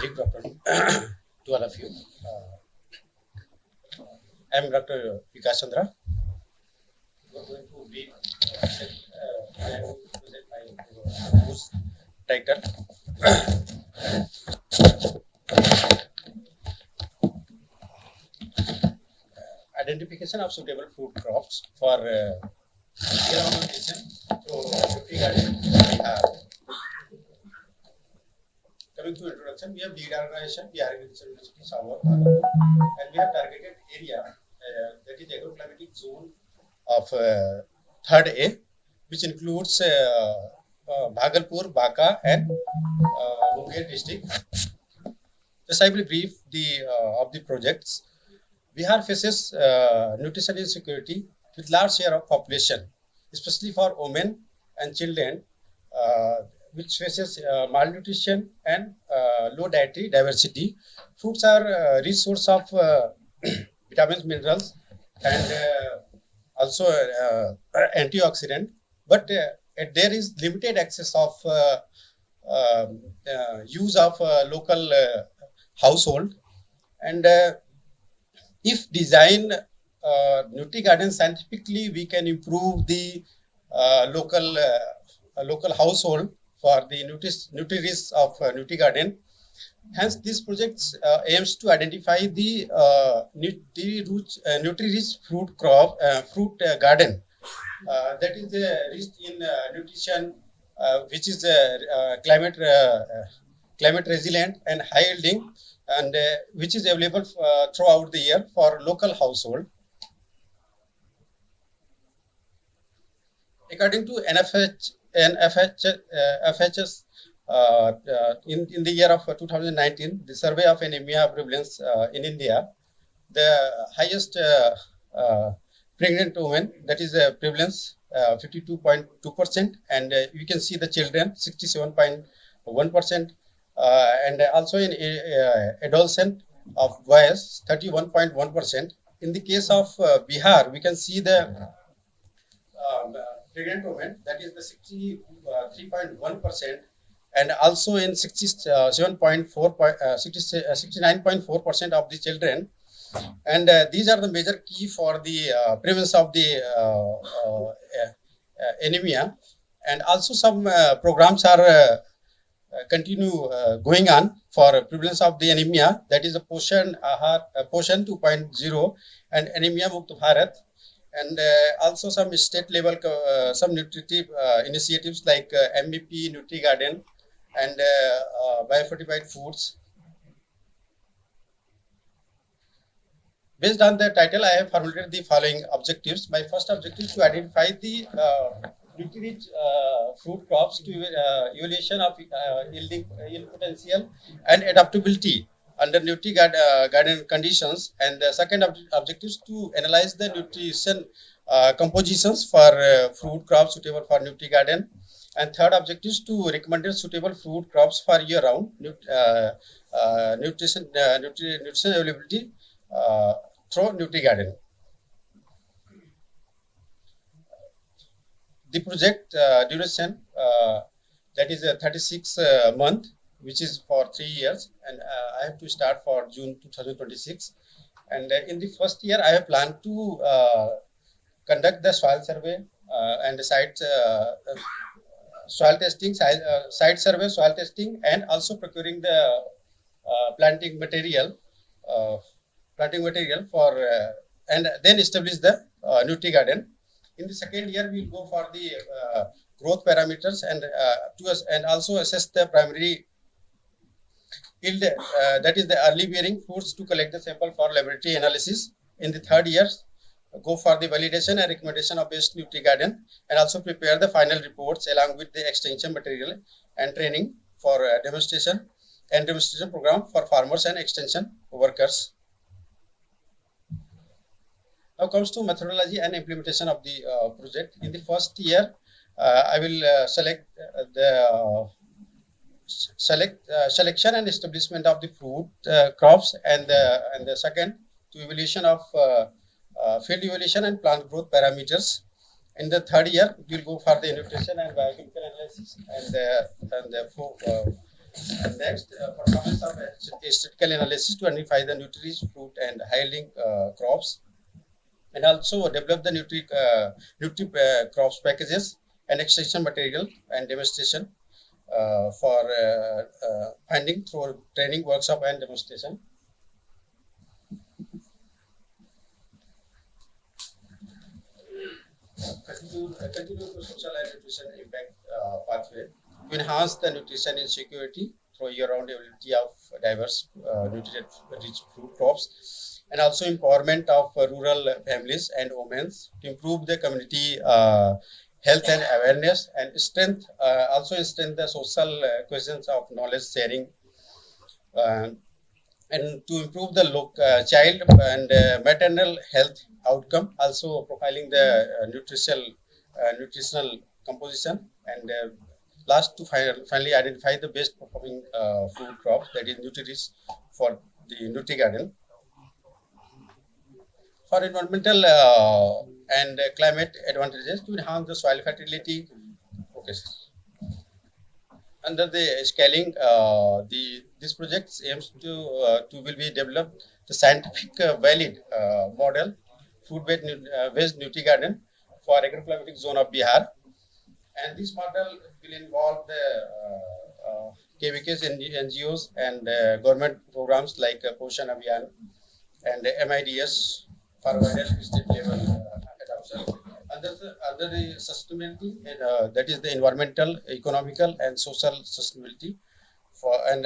Good afternoon to all of you. I am Dr. Vikas Chandra. We are going to brief and present my course title. Identification of suitable food crops for year round nutrition through Nutri Garden, Bihar. Coming to introduction, we have lead organization, Bihar Agricultural University, South, and we have targeted area that is agroclimatic zone of third A, which includes Bhagalpur, Baka, and Munger district. Just I will brief the of the projects. Bihar faces nutrition insecurity with large share of population, especially for women and children, which faces malnutrition and low dietary diversity. Fruits are rich source of vitamins, minerals, and also antioxidant, but there is limited access of use of local household, and if design Nutri Garden scientifically, we can improve the local household for the nutri-rich of Nutri Garden. Hence, this project aims to identify the nutri-rich fruit garden that is rich in nutrition, which is climate resilient and high yielding, and which is available throughout the year for local household. According to FHS, in the year of 2019, the survey of anemia prevalence in India, the highest pregnant women, that is prevalence 52.2%, and you can see the children 67.1%, and also in adolescent of boys 31.1%. In the case of Bihar, we can see the pregnant women, that is the 63.1%, and also in 69.4% of the children. And these are the major key for the prevalence of the anemia. And also some programs are continue going on for prevalence of the anemia, that is a Poshan 2.0 and Anemia Mukt Bharat, and also some state level some nutritive initiatives like MVP, Nutri Garden, and biofortified foods. Based on the title, I have formulated the following objectives. My first objective is to identify the nutri-rich fruit crops to evaluation of yield potential and adaptability under Nutri Garden conditions. And the second objective is to analyze the nutrition compositions for fruit crops suitable for Nutri Garden. And third objective is to recommend suitable fruit crops for year-round nutrition availability through Nutri Garden. The project duration, that is a 36 month, which is for 3 years, and I have to start for June 2026. And in the first year, I have planned to conduct the soil survey and the site soil testing, site survey, soil testing, and also procuring the planting material for and then establish the Nutri Garden. In the second year, we will go for the growth parameters and also assess the primary yield, that is the early bearing fruits, to collect the sample for laboratory analysis. In the third year, go for the validation and recommendation of best Nutri Garden, and also prepare the final reports along with the extension material and training for demonstration program for farmers and extension workers. Now comes to methodology and implementation of the project. In the first year, I will select selection and establishment of the fruit crops, and the second to evaluation of field evaluation and plant growth parameters. In the third year, we will go for the nutrition and biochemical analysis and the And next, performance of statistical analysis to identify the nutritious fruit and high-yielding crops, and also develop the nutri crops packages and extraction material and demonstration for finding through training workshop and demonstration. Continue to social and nutrition impact pathway to enhance the nutrition insecurity through year-round availability of diverse nutrient-rich fruit crops, and also empowerment of rural families and women to improve the community health and awareness, and strength also strengthen the social cohesion of knowledge sharing, uh, and to improve the child and maternal health outcome, also profiling the nutritional composition, and last to finally identify the best performing food crops, that is nutritious for the Nutri Garden. For environmental and climate advantages to enhance the soil fertility. Okay. Under the scaling, this project aims to will be developed the scientific valid model food-based Nutri Garden for agroclimatic zone of Bihar, and this model will involve the KVKs and NGOs and government programs like Poshan Abhiyan and MIDS for wider state level adoption. Under the sustainability, that is the environmental, economical, and social sustainability, and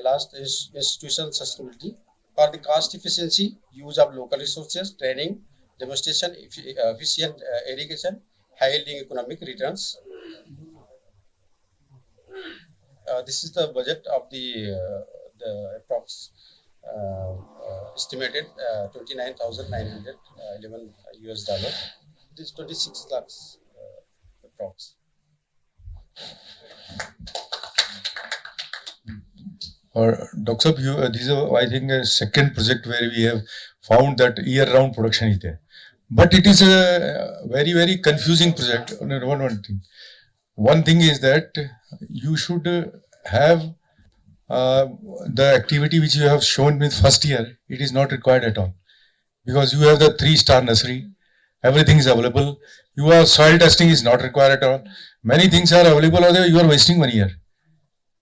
last is institutional sustainability for the cost efficiency, use of local resources, training, demonstration, efficient irrigation, high yielding economic returns. This is the budget of the approx estimated 29,911 US dollar. This 26 lakhs approx. Dr. Sahab, this is, I think, a second project where we have found that year-round production is there. But it is a very, very confusing project. One thing is that you should have the activity which you have shown with first year, it is not required at all. Because you have the 3-star nursery, everything is available. Your soil testing is not required at all. Many things are available, or you are wasting 1 year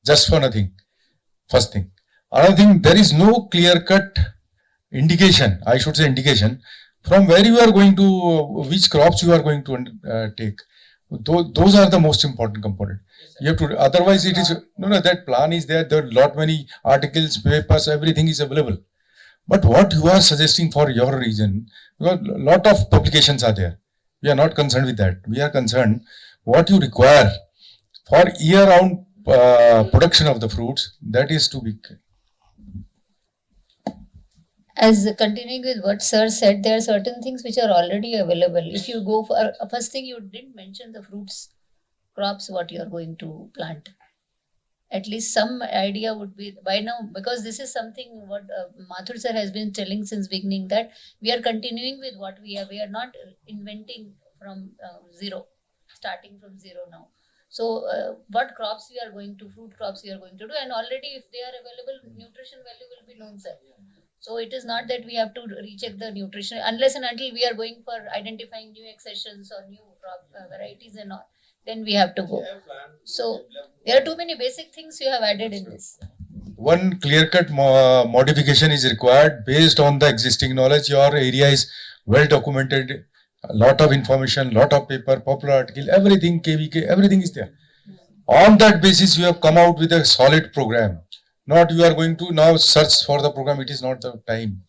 just for nothing. First thing. Another thing, there is no clear-cut indication, I should say indication, from where you are going to, which crops you are going to take. Those are the most important component. You have to, otherwise it is, that plan is there, there are lot many articles, papers, everything is available. But what you are suggesting for your region, because a lot of publications are there. We are not concerned with that. We are concerned what you require for year-round production of the fruits, that is to be. As continuing with what sir said, there are certain things which are already available. If you go for first thing, you didn't mention the fruits crops what you are going to plant. At least some idea would be by now, because this is something what Mathur sir has been telling since beginning, that we are continuing with what we have. We are not inventing from zero, starting from zero now. So what crops we are going to, fruit crops we are going to do, and already if they are available, nutrition value will be known, sir. So it is not that we have to recheck the nutrition unless and until we are going for identifying new accessions or new crop varieties and all. Then we have to go. So there are too many basic things you have added in this. One clear-cut modification is required based on the existing knowledge. Your area is well documented, a lot of information, lot of paper, popular article, everything, KVK, everything is there. On that basis, you have come out with a solid program. Not you are going to now search for the program, it is not the time.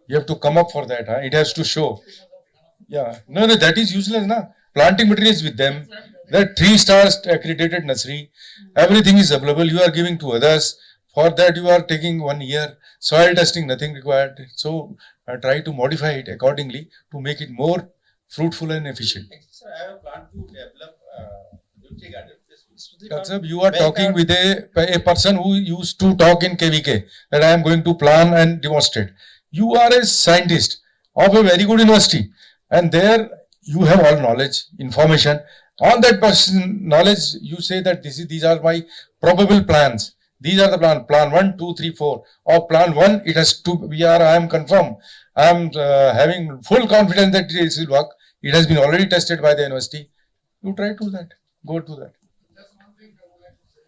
You have to come up for that, it has to show. Yeah, no, that is useless, na? Planting materials with them, that 3-star accredited nursery, everything is available, you are giving to others. For that you are taking 1 year, soil testing, nothing required. So try to modify it accordingly to make it more fruitful and efficient. So I have a plan to develop Nutri Garden. Sir, you are talking with a person who used to talk in KVK that I am going to plan and demonstrate. You are a scientist of a very good university, and there you have all knowledge, information. On that person knowledge, you say that these are my probable plans. These are the plan 1, 2, 3, 4. Or plan 1, it has to, I am confirmed. I am having full confidence that it will work. It has been already tested by the university. You try to that. Go to that. That's one thing I would like to say.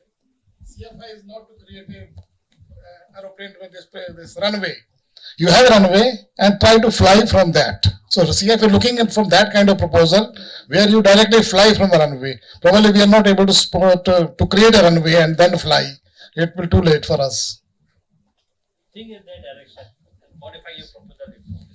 CFI is not to create a aeroplane with this runway. You have a runway and try to fly from that. So the CFI looking at from that kind of proposal where you directly fly from the runway. Probably we are not able to create a runway and then fly. It will be too late for us. Think in that direction and modify your proposal.